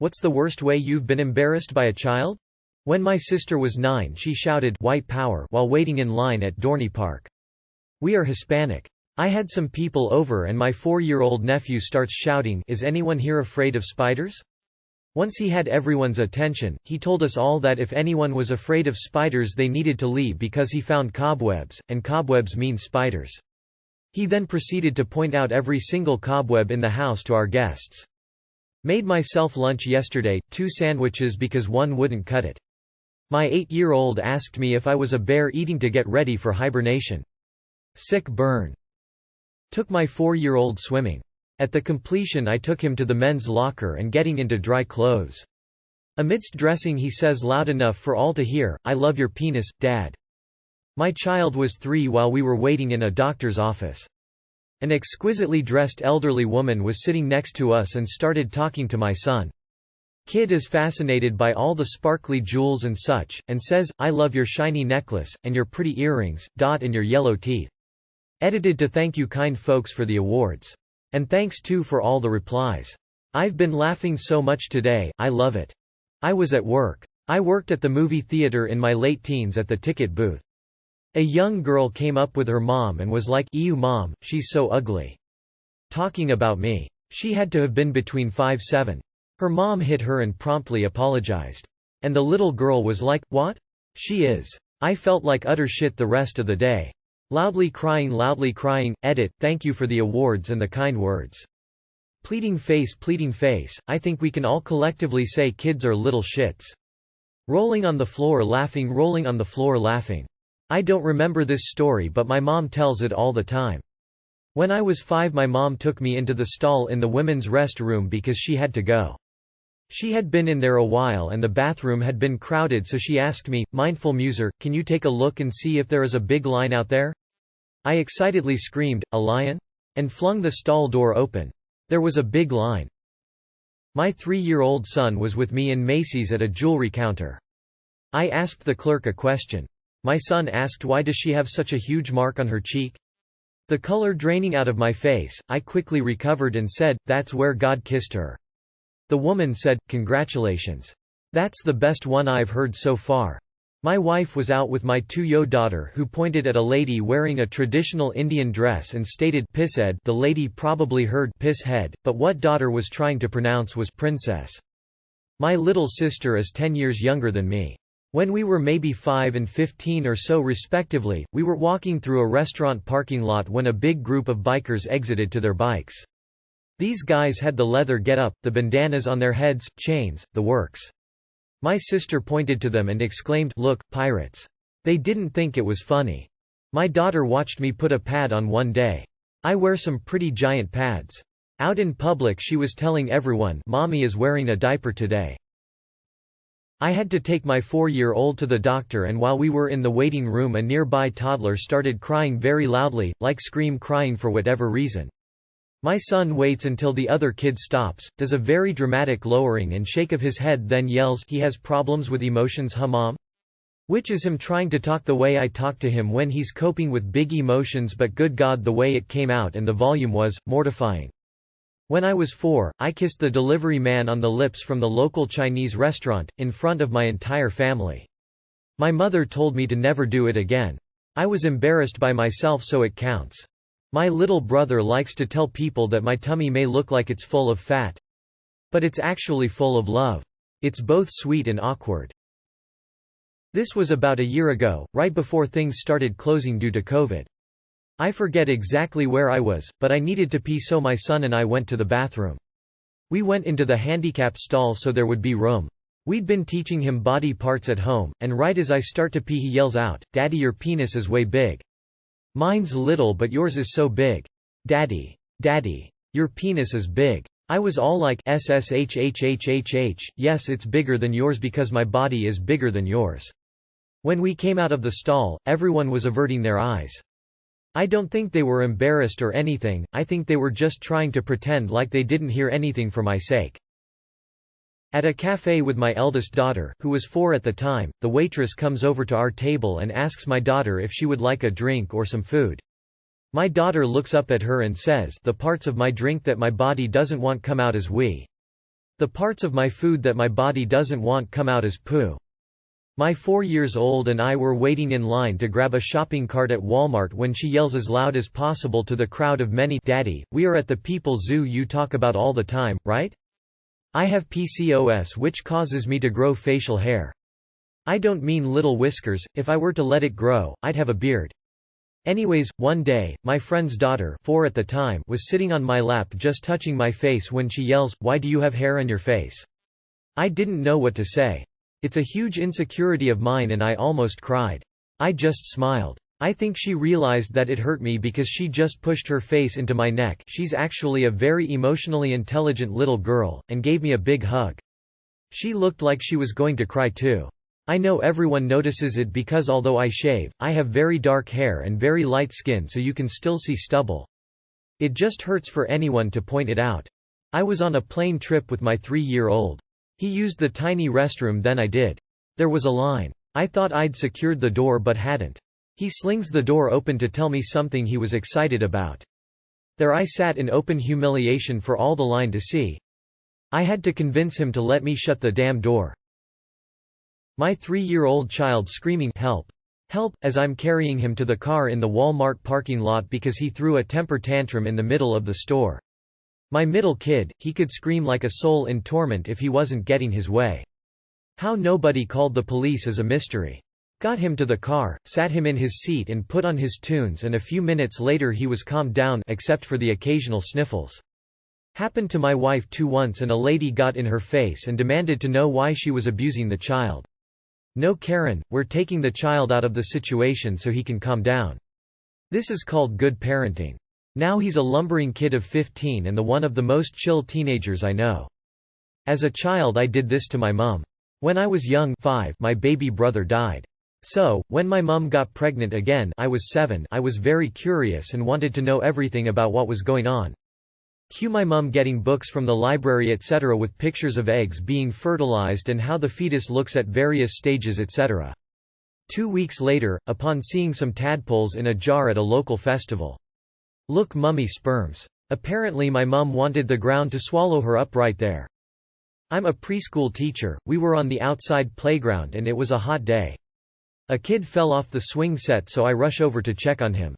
What's the worst way you've been embarrassed by a child? When my sister was 9 she shouted "White Power" while waiting in line at Dorney Park. We are Hispanic. I had some people over and my 4-year-old nephew starts shouting, "Is anyone here afraid of spiders?" Once he had everyone's attention, he told us all that if anyone was afraid of spiders they needed to leave because he found cobwebs, and cobwebs mean spiders. He then proceeded to point out every single cobweb in the house to our guests. Made myself lunch yesterday, 2 sandwiches because one wouldn't cut it. My 8-year-old asked me if I was a bear eating to get ready for hibernation. Sick burn. Took my 4-year-old swimming. At the completion I took him to the men's locker and getting into dry clothes. Amidst dressing he says loud enough for all to hear, "I love your penis, Dad." My child was 3 while we were waiting in a doctor's office. An exquisitely dressed elderly woman was sitting next to us and started talking to my son. Kid is fascinated by all the sparkly jewels and such, and says, "I love your shiny necklace, and your pretty earrings, and your yellow teeth." Edited to thank you kind folks for the awards. And thanks too for all the replies. I've been laughing so much today, I love it. I was at work. I worked at the movie theater in my late teens at the ticket booth. A young girl came up with her mom and was like, "Ew mom, she's so ugly." Talking about me. She had to have been between 5-7. Her mom hit her and promptly apologized. And the little girl was like, "What? She is." I felt like utter shit the rest of the day. Loudly crying, edit, thank you for the awards and the kind words. Pleading face, I think we can all collectively say kids are little shits. Rolling on the floor laughing. I don't remember this story but my mom tells it all the time. When I was 5 my mom took me into the stall in the women's restroom because she had to go. She had been in there a while and the bathroom had been crowded so she asked me, "Mindful muser, can you take a look and see if there is a big line out there?" I excitedly screamed, "A lion?" and flung the stall door open. There was a big line. My 3-year-old son was with me in Macy's at a jewelry counter. I asked the clerk a question. My son asked, "Why does she have such a huge mark on her cheek?" The color draining out of my face, I quickly recovered and said, "That's where God kissed her." The woman said, "Congratulations. That's the best one I've heard so far." My wife was out with my 2-year-old daughter who pointed at a lady wearing a traditional Indian dress and stated, "Pisshead." The lady probably heard "piss head," but what daughter was trying to pronounce was princess. My little sister is 10 years younger than me. When we were maybe 5 and 15 or so respectively, we were walking through a restaurant parking lot when a big group of bikers exited to their bikes. These guys had the leather get-up, the bandanas on their heads, chains, the works. My sister pointed to them and exclaimed, "Look, pirates." They didn't think it was funny. My daughter watched me put a pad on one day. I wear some pretty giant pads. Out in public she was telling everyone, "Mommy is wearing a diaper today." I had to take my 4-year-old to the doctor and while we were in the waiting room a nearby toddler started crying very loudly, like crying for whatever reason. My son waits until the other kid stops, does a very dramatic lowering and shake of his head then yells, "He has problems with emotions huh mom?" Which is him trying to talk the way I talk to him when he's coping with big emotions but good God the way it came out and the volume was, mortifying. When I was 4, I kissed the delivery man on the lips from the local Chinese restaurant, in front of my entire family. My mother told me to never do it again. I was embarrassed by myself so it counts. My little brother likes to tell people that my tummy may look like it's full of fat. But it's actually full of love. It's both sweet and awkward. This was about a year ago, right before things started closing due to COVID. I forget exactly where I was, but I needed to pee so my son and I went to the bathroom. We went into the handicap stall so there would be room. We'd been teaching him body parts at home, and right as I start to pee he yells out, "Daddy, your penis is way big." "Mine's little but yours is so big." Daddy, your penis is big." I was all like, "SSHHHHH, yes it's bigger than yours because my body is bigger than yours." When we came out of the stall, everyone was averting their eyes. I don't think they were embarrassed or anything, I think they were just trying to pretend like they didn't hear anything for my sake. At a cafe with my eldest daughter, who was 4 at the time, the waitress comes over to our table and asks my daughter if she would like a drink or some food. My daughter looks up at her and says, "The parts of my drink that my body doesn't want come out as we." The parts of my food that my body doesn't want come out as poo. My 4-year-old and I were waiting in line to grab a shopping cart at Walmart when she yells as loud as possible to the crowd of many, "Daddy, we are at the people zoo you talk about all the time, right? I have PCOS, which causes me to grow facial hair. I don't mean little whiskers, if I were to let it grow, I'd have a beard." Anyways, one day, my friend's daughter, 4 at the time, was sitting on my lap just touching my face when she yells, "Why do you have hair on your face?" I didn't know what to say. It's a huge insecurity of mine and I almost cried. I just smiled. I think she realized that it hurt me because she just pushed her face into my neck, she's actually a very emotionally intelligent little girl, and gave me a big hug. She looked like she was going to cry too. I know everyone notices it because although I shave, I have very dark hair and very light skin, so you can still see stubble. It just hurts for anyone to point it out. I was on a plane trip with my 3-year-old. He used the tiny restroom, then I did. There was a line. I thought I'd secured the door but hadn't. He slings the door open to tell me something he was excited about. There I sat in open humiliation for all the line to see. I had to convince him to let me shut the damn door. My 3-year-old child screaming, "Help! Help!" as I'm carrying him to the car in the Walmart parking lot because he threw a temper tantrum in the middle of the store. My middle kid, he could scream like a soul in torment if he wasn't getting his way. How nobody called the police is a mystery. Got him to the car, sat him in his seat and put on his tunes, and a few minutes later he was calmed down except for the occasional sniffles. Happened to my wife too once, and a lady got in her face and demanded to know why she was abusing the child. "No, Karen, we're taking the child out of the situation so he can calm down." This is called good parenting. Now he's a lumbering kid of 15 and the one of the most chill teenagers I know. As a child I did this to my mum. When I was young, 5, my baby brother died. So, when my mum got pregnant again, I was 7, I was very curious and wanted to know everything about what was going on. Cue my mum getting books from the library etc. with pictures of eggs being fertilized and how the fetus looks at various stages etc. 2 weeks later, upon seeing some tadpoles in a jar at a local festival. "Look, mummy, sperms." Apparently my mum wanted the ground to swallow her up right there. I'm a preschool teacher, we were on the outside playground and it was a hot day. A kid fell off the swing set, so I rush over to check on him.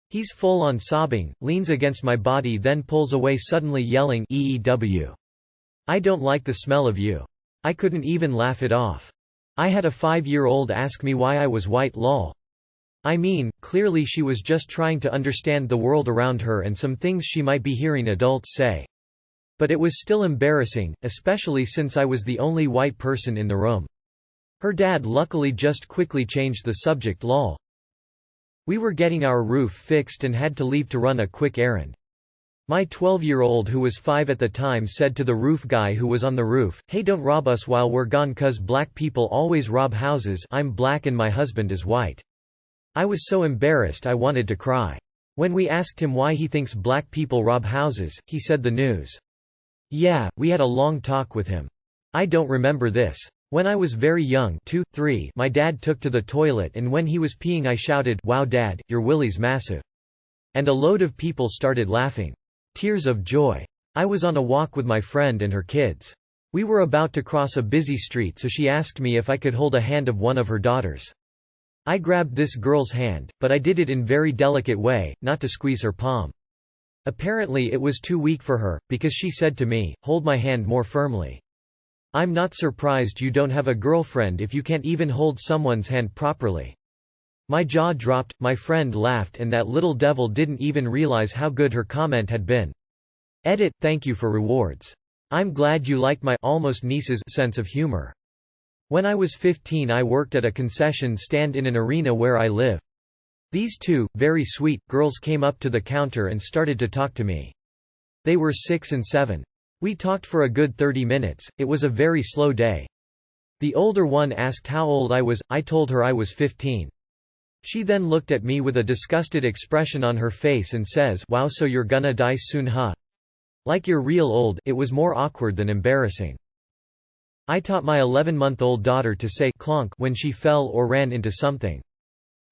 He's full on sobbing, leans against my body, then pulls away suddenly yelling, "EEW. I don't like the smell of you." I couldn't even laugh it off. I had a 5-year-old ask me why I was white, lol. I mean, clearly she was just trying to understand the world around her and some things she might be hearing adults say. But it was still embarrassing, especially since I was the only white person in the room. Her dad luckily just quickly changed the subject, lol. We were getting our roof fixed and had to leave to run a quick errand. My 12-year-old who was 5 at the time said to the roof guy who was on the roof, "Hey, don't rob us while we're gone 'cause black people always rob houses. I'm black and my husband is white." I was so embarrassed I wanted to cry. When we asked him why he thinks black people rob houses, he said the news. Yeah, we had a long talk with him. I don't remember this. When I was very young, 2, 3, my dad took to the toilet and when he was peeing I shouted, "Wow Dad, your willy's massive." And a load of people started laughing. Tears of joy. I was on a walk with my friend and her kids. We were about to cross a busy street, so she asked me if I could hold a hand of one of her daughters. I grabbed this girl's hand, but I did it in very delicate way, not to squeeze her palm. Apparently it was too weak for her, because she said to me, "Hold my hand more firmly." I'm not surprised you don't have a girlfriend if you can't even hold someone's hand properly. My jaw dropped, my friend laughed, and that little devil didn't even realize how good her comment had been. Edit, thank you for rewards. I'm glad you like my almost niece's sense of humor. When I was 15 I worked at a concession stand in an arena where I live. These 2, very sweet, girls came up to the counter and started to talk to me. They were 6 and 7. We talked for a good 30 minutes, it was a very slow day. The older one asked how old I was, I told her I was 15. She then looked at me with a disgusted expression on her face and says, "Wow, so you're gonna die soon, huh? Like you're real old." It was more awkward than embarrassing. I taught my 11-month-old daughter to say "clonk" when she fell or ran into something.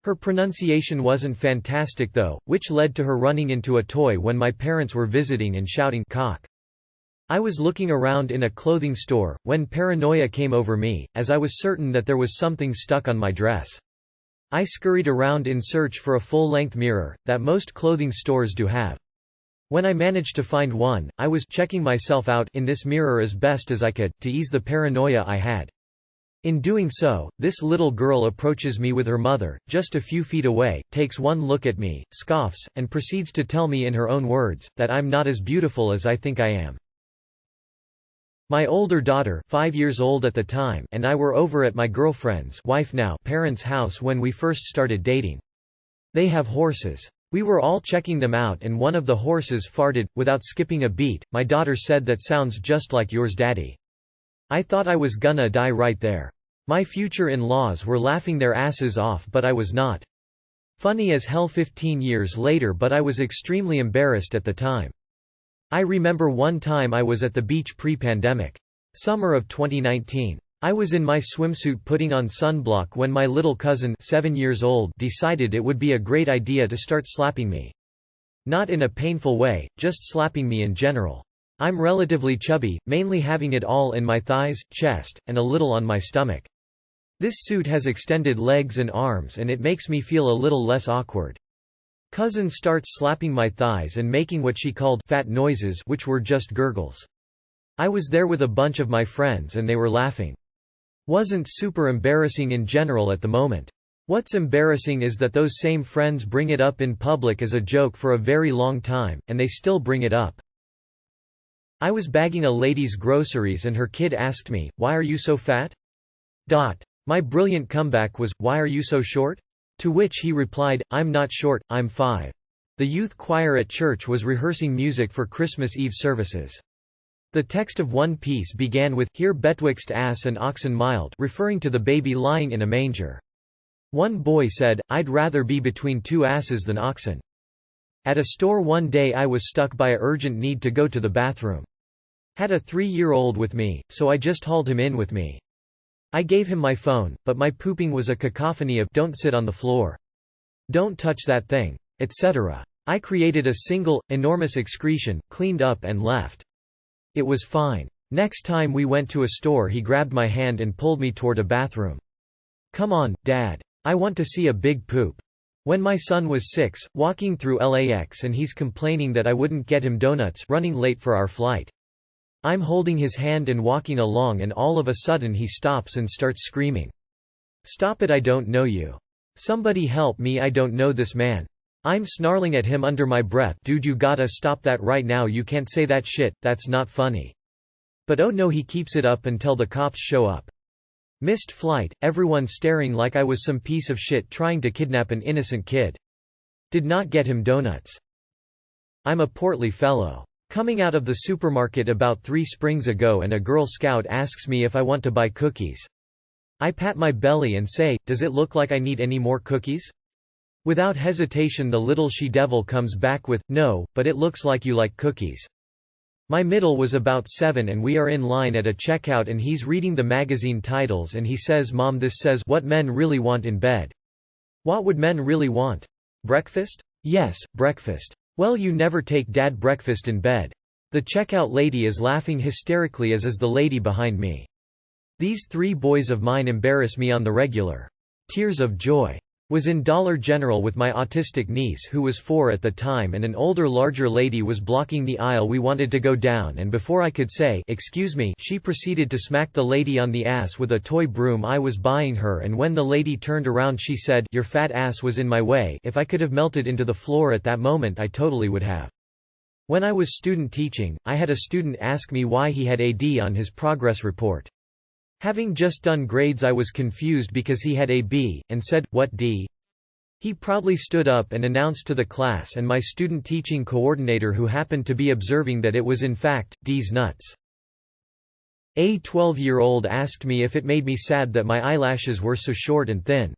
Her pronunciation wasn't fantastic though, which led to her running into a toy when my parents were visiting and shouting "cock." I was looking around in a clothing store, when paranoia came over me, as I was certain that there was something stuck on my dress. I scurried around in search for a full-length mirror, that most clothing stores do have. When I managed to find one, I was checking myself out in this mirror as best as I could, to ease the paranoia I had. In doing so, this little girl approaches me with her mother, just a few feet away, takes one look at me, scoffs, and proceeds to tell me in her own words, that I'm not as beautiful as I think I am. My older daughter, 5 years old at the time, and I were over at my girlfriend's wife now parents' house when we first started dating. They have horses. We were all checking them out and one of the horses farted, without skipping a beat. My daughter said, "That sounds just like yours, Daddy." I thought I was gonna die right there. My future in-laws were laughing their asses off, but I was not. Funny as hell 15 years later, but I was extremely embarrassed at the time. I remember one time I was at the beach pre-pandemic. Summer of 2019. I was in my swimsuit putting on sunblock when my little cousin, 7 years old, decided it would be a great idea to start slapping me. Not in a painful way, just slapping me in general. I'm relatively chubby, mainly having it all in my thighs, chest, and a little on my stomach. This suit has extended legs and arms and it makes me feel a little less awkward. Cousin starts slapping my thighs and making what she called fat noises, which were just gurgles. I was there with a bunch of my friends and they were laughing. Wasn't super embarrassing in general at the moment. What's embarrassing is that those same friends bring it up in public as a joke for a very long time, and they still bring it up. I was bagging a lady's groceries and her kid asked me, "Why are you so fat?" My brilliant comeback was, "Why are you so short?" To which he replied, "I'm not short, I'm 5. The youth choir at church was rehearsing music for Christmas Eve services. The text of one piece began with, "Here betwixt ass and oxen mild," referring to the baby lying in a manger. One boy said, "I'd rather be between 2 asses than oxen." At a store one day I was stuck by a urgent need to go to the bathroom. Had a 3-year-old with me, so I just hauled him in with me. I gave him my phone, but my pooping was a cacophony of "Don't sit on the floor," "Don't touch that thing," etc. I created a single, enormous excretion, cleaned up and left. It was fine. Next time we went to a store he grabbed my hand and pulled me toward a bathroom. "Come on, Dad. I want to see a big poop." When my son was 6, walking through LAX and he's complaining that I wouldn't get him donuts, running late for our flight. I'm holding his hand and walking along and all of a sudden he stops and starts screaming, "Stop it, I don't know you. Somebody help me, I don't know this man." I'm snarling at him under my breath, "Dude, you gotta stop that right now, you can't say that shit, that's not funny." But oh no, he keeps it up until the cops show up. Missed flight, everyone staring like I was some piece of shit trying to kidnap an innocent kid. Did not get him donuts. I'm a portly fellow. Coming out of the supermarket about 3 springs ago and a Girl Scout asks me if I want to buy cookies. I pat my belly and say, "Does it look like I need any more cookies?" Without hesitation the little she-devil comes back with, "No, but it looks like you like cookies." My middle was about 7 and we are in line at a checkout and he's reading the magazine titles and he says, "Mom, this says what men really want in bed." What would men really want? Breakfast? Yes, breakfast. Well, you never take Dad breakfast in bed. The checkout lady is laughing hysterically, as is the lady behind me. These 3 boys of mine embarrass me on the regular. Tears of joy. Was in Dollar General with my autistic niece who was 4 at the time and an older larger lady was blocking the aisle we wanted to go down and before I could say, "Excuse me," she proceeded to smack the lady on the ass with a toy broom I was buying her and when the lady turned around she said, "Your fat ass was in my way." If I could have melted into the floor at that moment I totally would have. When I was student teaching, I had a student ask me why he had a D on his progress report. Having just done grades I was confused because he had a B, and said, "What D?" He proudly stood up and announced to the class and my student teaching coordinator who happened to be observing that it was in fact, D's nuts. A 12-year-old asked me if it made me sad that my eyelashes were so short and thin.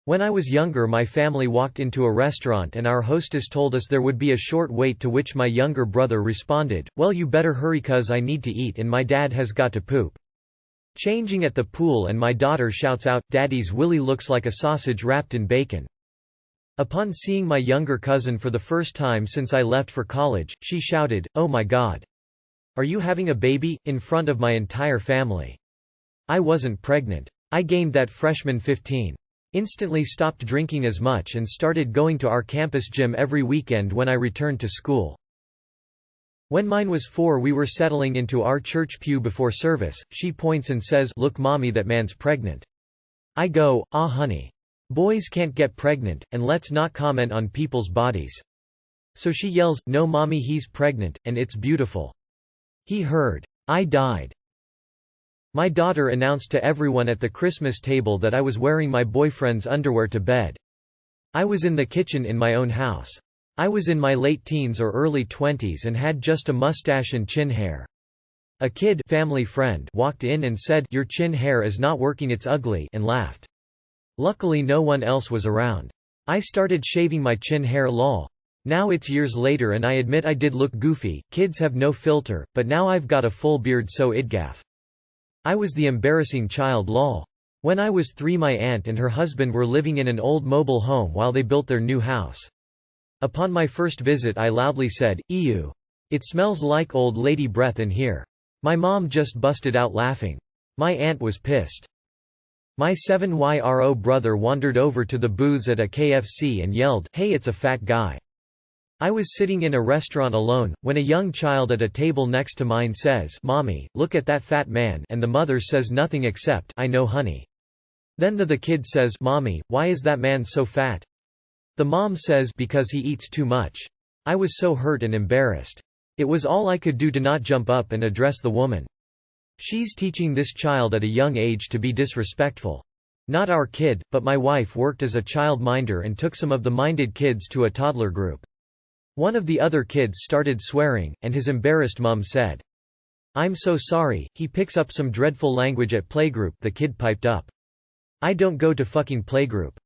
When I was younger my family walked into a restaurant and our hostess told us there would be a short wait, to which my younger brother responded, "Well, you better hurry 'cause I need to eat and my dad has got to poop." Changing at the pool and my daughter shouts out, "Daddy's willy looks like a sausage wrapped in bacon." Upon seeing my younger cousin for the first time since I left for college, she shouted, "Oh my God. "Are you having a baby?" in front of my entire family. I wasn't pregnant. I gained that freshman 15. Instantly stopped drinking as much and started going to our campus gym every weekend when I returned to school. When mine was 4, we were settling into our church pew before service. She points and says, "Look mommy, that man's pregnant." I go, "Ah honey. Boys can't get pregnant, and let's not comment on people's bodies." So she yells, "No mommy, he's pregnant, and it's beautiful." He heard. I died. My daughter announced to everyone at the Christmas table that I was wearing my boyfriend's underwear to bed. I was in the kitchen in my own house. I was in my late teens or early 20s and had just a mustache and chin hair. A kid, family friend, walked in and said, "Your chin hair is not working, it's ugly," and laughed. Luckily no one else was around. I started shaving my chin hair lol. Now it's years later and I admit I did look goofy. Kids have no filter, but now I've got a full beard, so idgaff. I was the embarrassing child lol. When I was 3, my aunt and her husband were living in an old mobile home while they built their new house. Upon my first visit I loudly said, "Ew. It smells like old lady breath in here." My mom just busted out laughing. My aunt was pissed. My 7-year-old brother wandered over to the booths at a KFC and yelled, "Hey, it's a fat guy." I was sitting in a restaurant alone, when a young child at a table next to mine says, "Mommy, look at that fat man," and the mother says nothing except, "I know honey." Then the kid says, "Mommy, why is that man so fat?" The mom says, "Because he eats too much." I was so hurt and embarrassed. It was all I could do to not jump up and address the woman. She's teaching this child at a young age to be disrespectful. Not our kid, but my wife worked as a child minder and took some of the minded kids to a toddler group. One of the other kids started swearing, and his embarrassed mum said, "I'm so sorry, he picks up some dreadful language at playgroup," the kid piped up. "I don't go to fucking playgroup.